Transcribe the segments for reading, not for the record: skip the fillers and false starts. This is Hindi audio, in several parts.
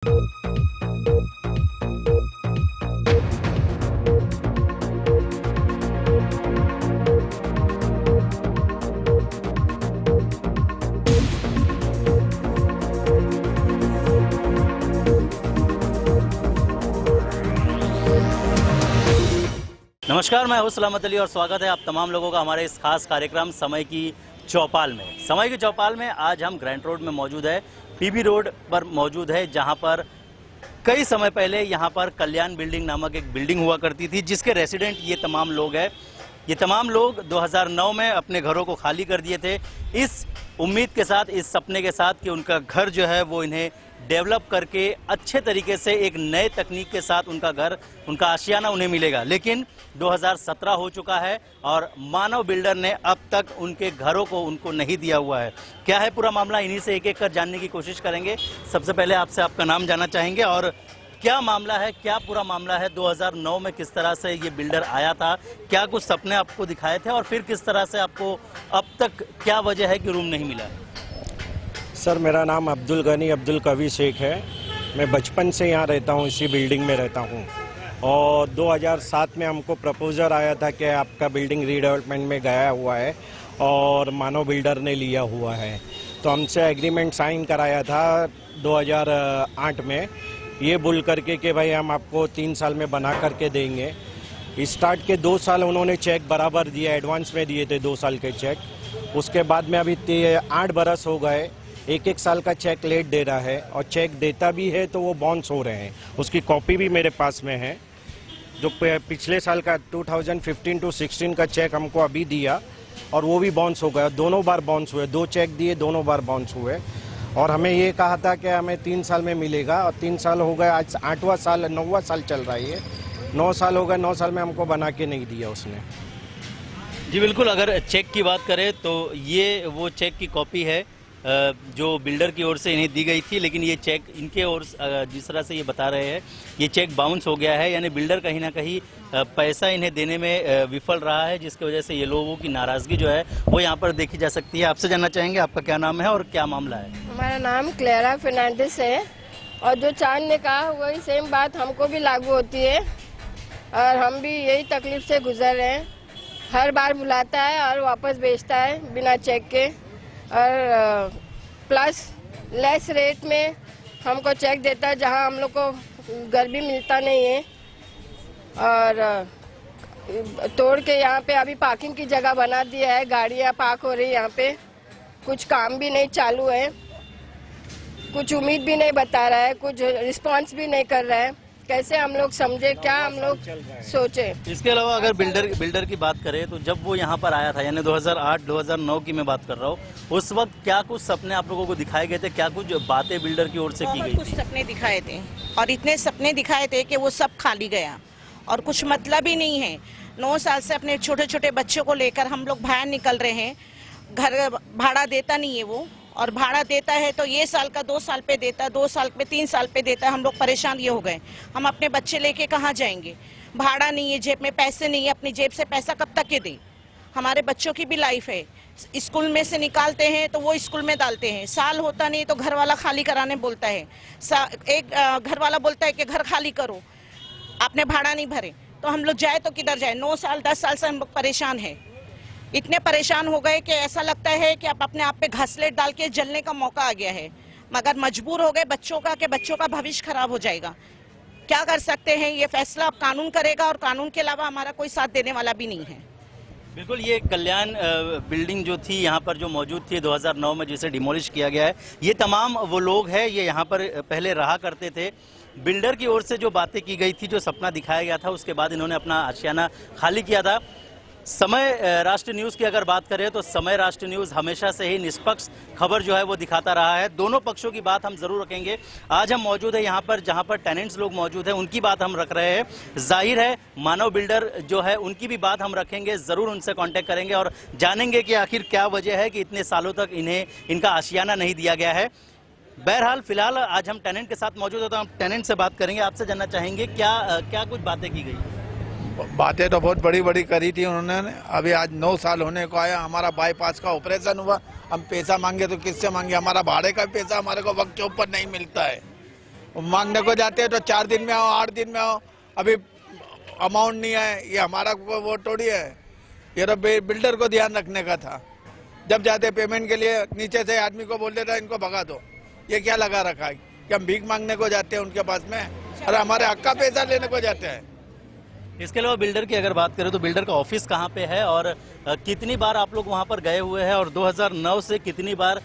नमस्कार, मैं हूं सलामत अली और स्वागत है आप तमाम लोगों का हमारे इस खास कार्यक्रम समय की चौपाल में। समय की चौपाल में आज हम ग्रैंट रोड में मौजूद है, पीबी रोड पर मौजूद है, जहां पर कई समय पहले यहां पर कल्याण बिल्डिंग नामक एक बिल्डिंग हुआ करती थी, जिसके रेसिडेंट ये तमाम लोग हैं। ये तमाम लोग 2009 में अपने घरों को खाली कर दिए थे, इस उम्मीद के साथ, इस सपने के साथ कि उनका घर जो है वो इन्हें डेवलप करके अच्छे तरीके से एक नए तकनीक के साथ उनका घर, उनका आशियाना उन्हें मिलेगा। लेकिन 2017 हो चुका है और मानव बिल्डर ने अब तक उनके घरों को उनको नहीं दिया हुआ है। क्या है पूरा मामला, इन्हीं से एक एक कर जानने की कोशिश करेंगे। सबसे पहले आपसे आपका नाम जानना चाहेंगे और क्या मामला है, क्या पूरा मामला है। 2009 में किस तरह से ये बिल्डर आया था, क्या कुछ सपने आपको दिखाए थे और फिर किस तरह से आपको अब तक क्या वजह है कि रूम नहीं मिला? सर, मेरा नाम अब्दुल गनी अब्दुल कवी शेख है। मैं बचपन से यहाँ रहता हूँ, इसी बिल्डिंग में रहता हूँ और 2007 में हमको प्रपोजल आया था कि आपका बिल्डिंग रीडेवलपमेंट में गया हुआ है और मानव बिल्डर ने लिया हुआ है, तो हमसे एग्रीमेंट साइन कराया था 2008 में, ये बोल करके कि भाई हम आपको 3 साल में बना करके देंगे। स्टार्ट के 2 साल उन्होंने चेक बराबर दिया, एडवांस में दिए थे 2 साल के चेक। उसके बाद में अभी 8 बरस हो गए, एक साल का चेक लेट दे रहा है और चेक देता भी है तो वो बाउंस हो रहे हैं। उसकी कॉपी भी मेरे पास में है, जो पिछले साल का 2015 to 16 का चेक हमको अभी दिया और वो भी बाउंस हो गया। दोनों बार बाउंस हुए, 2 चेक दिए, दोनों बार बाउंस हुए और हमें ये कहा था कि हमें 3 साल में मिलेगा और 3 साल हो गए, आज 8वां साल 9वां साल चल रहा है। ये 9 साल हो गए, 9 साल में हमको बना के नहीं दिया उसने। जी बिल्कुल, अगर चेक की बात करें तो ये वो चेक की कॉपी है जो बिल्डर की ओर से इन्हें दी गई थी, लेकिन ये चेक इनके ओर, जिस तरह से ये बता रहे हैं, ये चेक बाउंस हो गया है। यानी बिल्डर कहीं ना कहीं पैसा इन्हें देने में विफल रहा है, जिसकी वजह से ये लोगों की नाराजगी जो है वो यहाँ पर देखी जा सकती है। आपसे जानना चाहेंगे आपका क्या नाम है और क्या मामला है? हमारा नाम क्लेरा फर्नांडिस है और जो चांद ने कहा वही सेम बात हमको भी लागू होती है और हम भी यही तकलीफ से गुजर रहे हैं। हर बार बुलाता है और वापस भेजता है बिना चेक के और प्लस लेस रेट में हमको चेक देता है, जहां हम लोग को घर भी मिलता नहीं है। और तोड़ के यहाँ पे अभी पार्किंग की जगह बना दिया है, गाड़ियाँ पार्क हो रही है यहाँ पे, कुछ काम भी नहीं चालू है, कुछ उम्मीद भी नहीं बता रहा है, कुछ रिस्पांस भी नहीं कर रहा है। कैसे हम लोग समझे, क्या हम लोग सोचे? इसके अलावा अगर बिल्डर की बात करें तो जब वो यहाँ पर आया था, यानी 2008-2009 की मैं बात कर रहा हूँ, उस वक्त क्या कुछ सपने आप लोगों को दिखाए गए थे, क्या कुछ बातें बिल्डर की ओर से की गई थी? कुछ सपने दिखाए थे और इतने सपने दिखाए थे कि वो सब खाली गया और कुछ मतलब ही नहीं है। 9 साल से अपने छोटे छोटे बच्चों को लेकर हम लोग बाहर निकल रहे हैं। घर भाड़ा देता नहीं है वो, और भाड़ा देता है तो ये साल का 2 साल पे देता है, 2 साल पे 3 साल पे देता है। हम लोग परेशान ये हो गए, हम अपने बच्चे लेके कहाँ जाएंगे? भाड़ा नहीं है, जेब में पैसे नहीं है, अपनी जेब से पैसा कब तक के दें? हमारे बच्चों की भी लाइफ है, स्कूल में से निकालते हैं तो वो स्कूल में डालते हैं, साल होता नहीं तो घर वाला खाली कराने बोलता है। एक घर वाला बोलता है कि घर खाली करो, आपने भाड़ा नहीं भरे, तो हम लोग जाए तो किधर जाए? 9 साल 10 साल से हम लोग परेशान हैं। इतने परेशान हो गए कि ऐसा लगता है कि आप अपने आप पे घासलेट डाल के जलने का मौका आ गया है, मगर मजबूर हो गए बच्चों का कि बच्चों का भविष्य खराब हो जाएगा। क्या कर सकते हैं? ये फैसला अब कानून करेगा और कानून के अलावा हमारा कोई साथ देने वाला भी नहीं है। बिल्कुल, ये कल्याण बिल्डिंग जो थी यहाँ पर जो मौजूद थी 2009 में, जिसे डिमोलिश किया गया है, ये तमाम वो लोग हैं, ये यहाँ पर पहले रहा करते थे। बिल्डर की ओर से जो बातें की गई थी, जो सपना दिखाया गया था, उसके बाद इन्होंने अपना आशियाना खाली किया था। समय राष्ट्र न्यूज़ की अगर बात करें तो समय राष्ट्र न्यूज़ हमेशा से ही निष्पक्ष खबर जो है वो दिखाता रहा है। दोनों पक्षों की बात हम जरूर रखेंगे। आज हम मौजूद है यहाँ पर, जहाँ पर टेनेंट्स लोग मौजूद हैं, उनकी बात हम रख रहे हैं। जाहिर है मानव बिल्डर जो है उनकी भी बात हम रखेंगे, ज़रूर उनसे कांटेक्ट करेंगे और जानेंगे कि आखिर क्या वजह है कि इतने सालों तक इन्हें इनका आशियाना नहीं दिया गया है। बहरहाल फिलहाल आज हम टेनेंट के साथ मौजूद है, तो हम टेनेंट से बात करेंगे। आपसे जानना चाहेंगे क्या कुछ बातें की गई? बातें तो बहुत बड़ी बड़ी करी थी उन्होंने। अभी आज 9 साल होने को आया, हमारा बाईपास का ऑपरेशन हुआ, हम पैसा मांगे तो किससे मांगे? हमारा भाड़े का पैसा हमारे को वक्त के ऊपर नहीं मिलता है। मांगने को जाते हैं तो 4 दिन में आओ, 8 दिन में आओ, अभी अमाउंट नहीं है। ये हमारा वो थोड़ी है, ये तो बिल्डर को ध्यान रखने का था। जब जाते पेमेंट के लिए नीचे से आदमी को बोल देता है इनको भगा दो। ये क्या लगा रखा है कि हम भीख मांगने को जाते हैं उनके पास में, और हमारे हक का पैसा लेने को जाते हैं। इसके अलावा बिल्डर की अगर बात करें तो बिल्डर का ऑफिस कहाँ पे है और कितनी बार आप लोग वहाँ पर गए हुए हैं, और 2009 से कितनी बार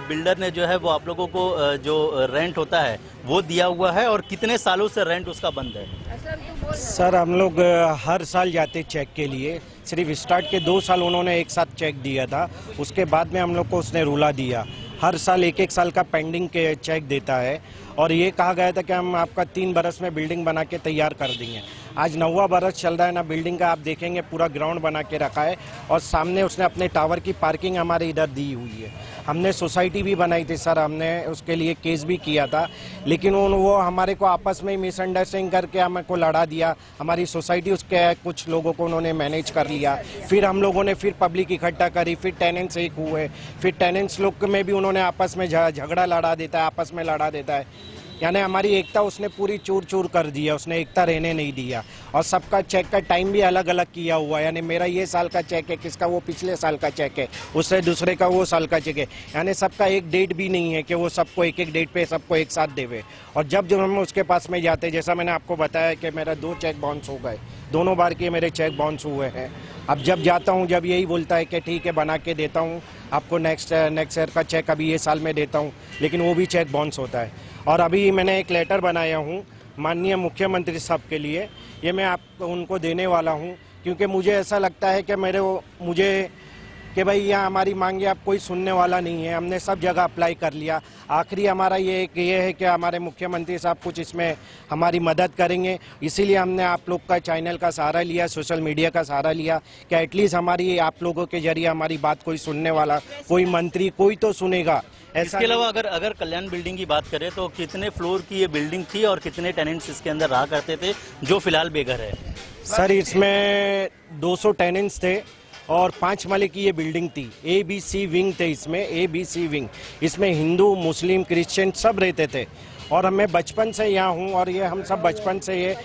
बिल्डर ने जो है वो आप लोगों को जो रेंट होता है वो दिया हुआ है, और कितने सालों से रेंट उसका बंद है? सर हम लोग हर साल जाते चेक के लिए। सिर्फ स्टार्ट के 2 साल उन्होंने एक साथ चेक दिया था, उसके बाद में हम लोग को उसने रूला दिया। हर साल 1-1 साल का पेंडिंग के चेक देता है, और ये कहा गया था कि हम आपका 3 बरस में बिल्डिंग बना के तैयार कर देंगे। आज 9वां बरस चल रहा है ना, बिल्डिंग का आप देखेंगे पूरा ग्राउंड बना के रखा है, और सामने उसने अपने टावर की पार्किंग हमारे इधर दी हुई है। हमने सोसाइटी भी बनाई थी सर, हमने उसके लिए केस भी किया था, लेकिन वो हमारे को आपस में मिसअंडरस्टैंडिंग करके हमको लड़ा दिया। हमारी सोसाइटी उसके कुछ लोगों को उन्होंने मैनेज कर लिया, फिर हम लोगों ने फिर पब्लिक इकट्ठा करी, फिर टेनेंट्स एक हुए, फिर टेनेंट्स लोग में भी उन्होंने आपस में झगड़ा लड़ा देता है, आपस में लड़ा देता है। यानी हमारी एकता उसने पूरी चूर चूर कर दिया, उसने एकता रहने नहीं दिया। और सबका चेक का टाइम भी अलग अलग किया हुआ है, यानी मेरा ये साल का चेक है, किसका वो पिछले साल का चेक है, उससे दूसरे का वो साल का चेक है। यानी सबका एक डेट भी नहीं है कि वो सबको एक डेट पे सबको एक साथ देवे। और जब हम उसके पास में जाते, जैसा मैंने आपको बताया कि मेरा 2 चेक बाउंस हो गए, दोनों बार के मेरे चेक बाउंस हुए हैं। अब जब जाता हूँ, जब यही बोलता है कि ठीक है बना के देता हूँ आपको, नेक्स्ट ईयर का चेक अभी ये साल में देता हूँ, लेकिन वो भी चेक बाउंस होता है। और अभी मैंने एक लेटर बनाया हूँ माननीय मुख्यमंत्री साहब के लिए, ये मैं आपको उनको देने वाला हूँ, क्योंकि मुझे ऐसा लगता है कि मुझे कि भाई यहाँ हमारी मांगे अब कोई सुनने वाला नहीं है। हमने सब जगह अप्लाई कर लिया। आखिरी हमारा ये है कि हमारे मुख्यमंत्री साहब कुछ इसमें हमारी मदद करेंगे, इसीलिए हमने आप लोग का चैनल का सहारा लिया, सोशल मीडिया का सहारा लिया कि एटलीस्ट हमारी आप लोगों के जरिए हमारी बात कोई सुनने वाला, कोई मंत्री कोई तो सुनेगा। इसके अलावा अगर कल्याण बिल्डिंग की बात करें तो कितने फ्लोर की ये बिल्डिंग थी और कितने टेनेंट्स इसके अंदर रहा करते थे जो फिलहाल बेघर है? सर इसमें 200 टेनेंट्स थे और 5 माले की ये बिल्डिंग थी। ABC विंग थे इसमें, ABC विंग। इसमें हिंदू मुस्लिम क्रिश्चियन सब रहते थे, और मैं बचपन से यहाँ हूँ, और ये हम सब बचपन से ये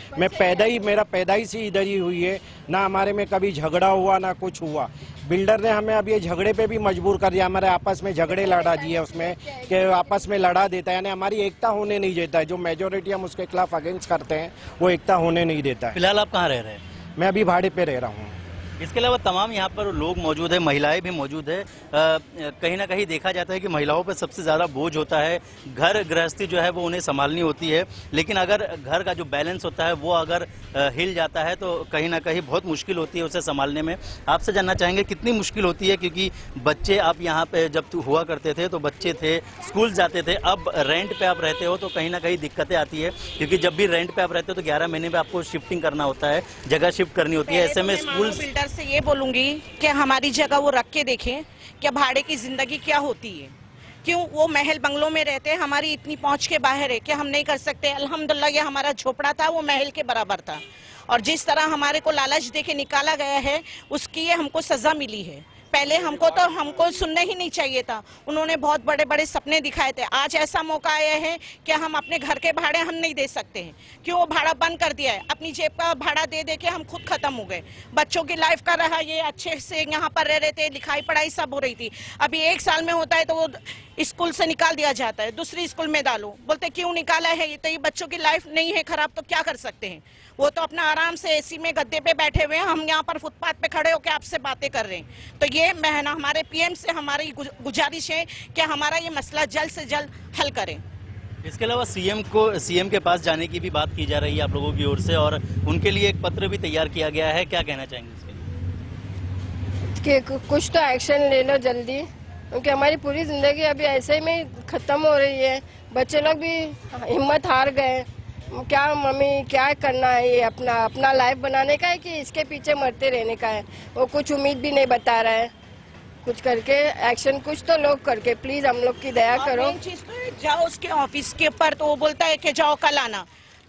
मेरा पैदाइश ही इधर ही हुई है। ना हमारे में कभी झगड़ा हुआ ना कुछ हुआ। बिल्डर ने हमें अब ये झगड़े पे भी मजबूर कर दिया, हमारे आपस में झगड़े लड़ा दिए उसमें कि आपस में लड़ा देता है, यानी हमारी एकता होने नहीं देता है। जो मेजोरिटी हम उसके खिलाफ अगेंस्ट करते हैं वो एकता होने नहीं देता है। फिलहाल आप कहाँ रह रहे हैं? मैं अभी भाड़े पे रह रहा हूँ। इसके अलावा तमाम यहाँ पर लोग मौजूद है, महिलाएं भी मौजूद है। कहीं ना कहीं देखा जाता है कि महिलाओं पर सबसे ज़्यादा बोझ होता है, घर गृहस्थी जो है वो उन्हें संभालनी होती है, लेकिन अगर घर का जो बैलेंस होता है वो अगर हिल जाता है तो कहीं ना कहीं बहुत मुश्किल होती है उसे संभालने में। आपसे जानना चाहेंगे कितनी मुश्किल होती है, क्योंकि बच्चे आप यहाँ पे जब हुआ करते थे तो बच्चे थे, स्कूल जाते थे, अब रेंट पे आप रहते हो तो कहीं ना कहीं दिक्कतें आती है, क्योंकि जब भी रेंट पे आप रहते हो तो 11 महीने में आपको शिफ्टिंग करना होता है, जगह शिफ्ट करनी होती है। ऐसे में स्कूल से ये बोलूंगी कि हमारी जगह वो रख के देखें कि भाड़े की जिंदगी क्या होती है। क्यों वो महल बंगलों में रहते हैं, हमारी इतनी पहुंच के बाहर है कि हम नहीं कर सकते। अल्हम्दुलिल्लाह ये हमारा झोपड़ा था, वो महल के बराबर था, और जिस तरह हमारे को लालच देके निकाला गया है उसकी ये हमको सजा मिली है। पहले हमको सुनना ही नहीं चाहिए था। उन्होंने बहुत बड़े बड़े सपने दिखाए थे। आज ऐसा मौका आया है कि हम अपने घर के भाड़े हम नहीं दे सकते हैं। क्यों? वो भाड़ा बंद कर दिया है। अपनी जेब का भाड़ा दे दे के हम खुद खत्म हो गए। बच्चों की लाइफ का रहा, ये अच्छे से यहाँ पर रह रहे थे, लिखाई पढ़ाई सब हो रही थी। अभी 1 साल में होता है तो वो स्कूल से निकाल दिया जाता है, दूसरी स्कूल में डालो। बोलते क्यों निकाला है? तो ये बच्चों की लाइफ नहीं है खराब तो क्या कर सकते हैं? वो तो अपना आराम से एसी में गद्दे पे बैठे हुए हैं, हम यहाँ पर फुटपाथ पे खड़े होकर आपसे बातें कर रहे हैं। तो ये महना हमारे PM से हमारी गुजारिश है कि हमारा ये मसला जल्द से जल्द हल करें। इसके अलावा सीएम के पास जाने की भी बात की जा रही है आप लोगों की ओर से, और उनके लिए एक पत्र भी तैयार किया गया है। क्या कहना चाहेंगे इसके लिए? कि कुछ तो एक्शन ले लो जल्दी, क्योंकि हमारी पूरी जिंदगी अभी ऐसे में खत्म हो रही है। बच्चे लोग भी हिम्मत हार गए। क्या मम्मी क्या करना है? ये अपना लाइफ बनाने का है कि इसके पीछे मरते रहने का है? वो कुछ उम्मीद भी नहीं बता रहा है। कुछ करके एक्शन कुछ तो लोग करके प्लीज हम लोग की दया करो। चीज तो जाओ उसके ऑफिस के ऊपर तो वो बोलता है कि जाओ कल आना,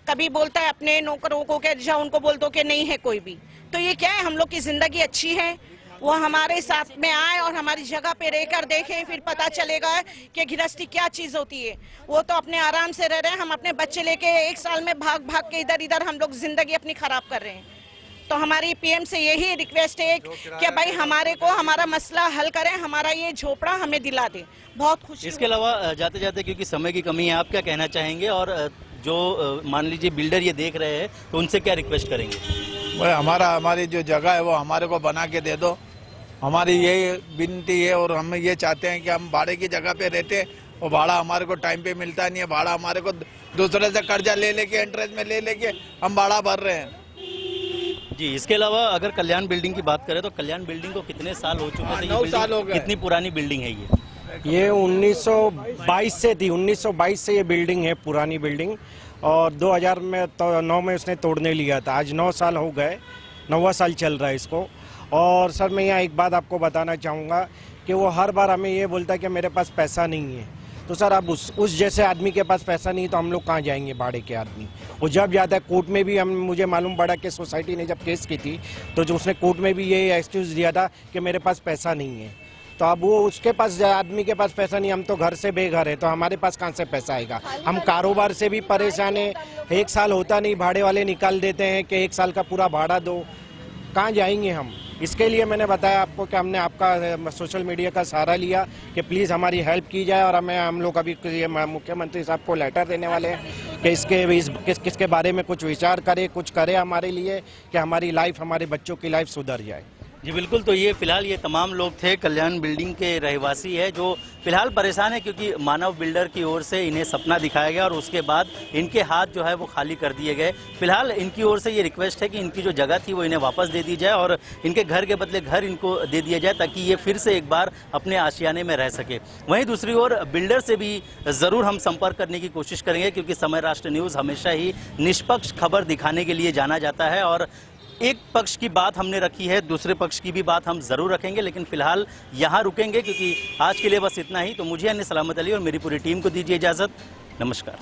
कभी बोलता है अपने नौकरों को कि जाओ उनको बोल दो कि नहीं है कोई भी। तो ये क्या है? हम लोग की जिंदगी अच्छी है, वो हमारे साथ में आए और हमारी जगह पे रहकर देखें, फिर पता चलेगा कि गृहस्थी क्या चीज़ होती है। वो तो अपने आराम से रह रहे हैं, हम अपने बच्चे लेके 1 साल में भाग भाग के इधर इधर हम लोग जिंदगी अपनी खराब कर रहे हैं। तो हमारी पीएम से यही रिक्वेस्ट है कि भाई हमारे को हमारा मसला हल करें, हमारा ये झोपड़ा हमें दिला दे। बहुत खुशी। इसके अलावा जाते जाते, क्योंकि समय की कमी है, आप क्या कहना चाहेंगे और जो मान लीजिए बिल्डर ये देख रहे हैं तो उनसे क्या रिक्वेस्ट करेंगे? भाई हमारी जो जगह है वो हमारे को बना के दे दो, हमारी यही विनती है। और हम ये चाहते हैं कि हम भाड़े की जगह पे रहते हैं, वो भाड़ा हमारे को टाइम पे मिलता नहीं है। भाड़ा हमारे को दूसरे से कर्जा ले लेके इंटरेस्ट में ले लेके हम भाड़ा भर रहे हैं जी। इसके अलावा अगर कल्याण बिल्डिंग की बात करें तो कल्याण बिल्डिंग को कितने साल हो चुके थे? 9 साल हो गए। कितनी पुरानी बिल्डिंग है ये? 1922 से थी, 1922 से ये बिल्डिंग है, पुरानी बिल्डिंग। और 2009 में उसने तोड़ने लिया था। आज 9 साल हो गए, 9वां साल चल रहा है इसको। और सर मैं यहाँ एक बात आपको बताना चाहूँगा कि वो हर बार हमें ये बोलता है कि मेरे पास पैसा नहीं है। तो सर अब उस जैसे आदमी के पास पैसा नहीं तो हम लोग कहाँ जाएंगे भाड़े के आदमी? वो जब जाता है कोर्ट में भी, मुझे मालूम पड़ा कि सोसाइटी ने जब केस की थी तो जो उसने कोर्ट में भी ये एक्सक्यूज़ दिया था कि मेरे पास पैसा नहीं है। तो अब वो उसके पास आदमी के पास पैसा नहीं, हम तो घर से बेघर है, तो हमारे पास कहाँ से पैसा आएगा? हम कारोबार से भी परेशान है। 1 साल होता नहीं, भाड़े वाले निकाल देते हैं कि 1 साल का पूरा भाड़ा दो। कहाँ जाएंगे हम? इसके लिए मैंने बताया आपको कि हमने आपका सोशल मीडिया का सहारा लिया कि प्लीज़ हमारी हेल्प की जाए। और हम लोग अभी मुख्यमंत्री साहब को लेटर देने वाले हैं कि किसके बारे में कुछ विचार करे, कुछ करे हमारे लिए, कि हमारी लाइफ, हमारे बच्चों की लाइफ सुधर जाए। जी बिल्कुल। तो ये फिलहाल ये तमाम लोग थे, कल्याण बिल्डिंग के रहवासी है, जो फिलहाल परेशान है क्योंकि मानव बिल्डर की ओर से इन्हें सपना दिखाया गया और उसके बाद इनके हाथ जो है वो खाली कर दिए गए। फिलहाल इनकी ओर से ये रिक्वेस्ट है कि इनकी जो जगह थी वो इन्हें वापस दे दी जाए और इनके घर के बदले घर इनको दे दिया जाए ताकि ये फिर से एक बार अपने आशियाने में रह सके। वहीं दूसरी ओर बिल्डर से भी ज़रूर हम संपर्क करने की कोशिश करेंगे क्योंकि समय राष्ट्र न्यूज़ हमेशा ही निष्पक्ष खबर दिखाने के लिए जाना जाता है और एक पक्ष की बात हमने रखी है, दूसरे पक्ष की भी बात हम जरूर रखेंगे, लेकिन फिलहाल यहाँ रुकेंगे क्योंकि आज के लिए बस इतना ही। तो मुझे अन्य सलामत अली और मेरी पूरी टीम को दीजिए इजाज़त। नमस्कार।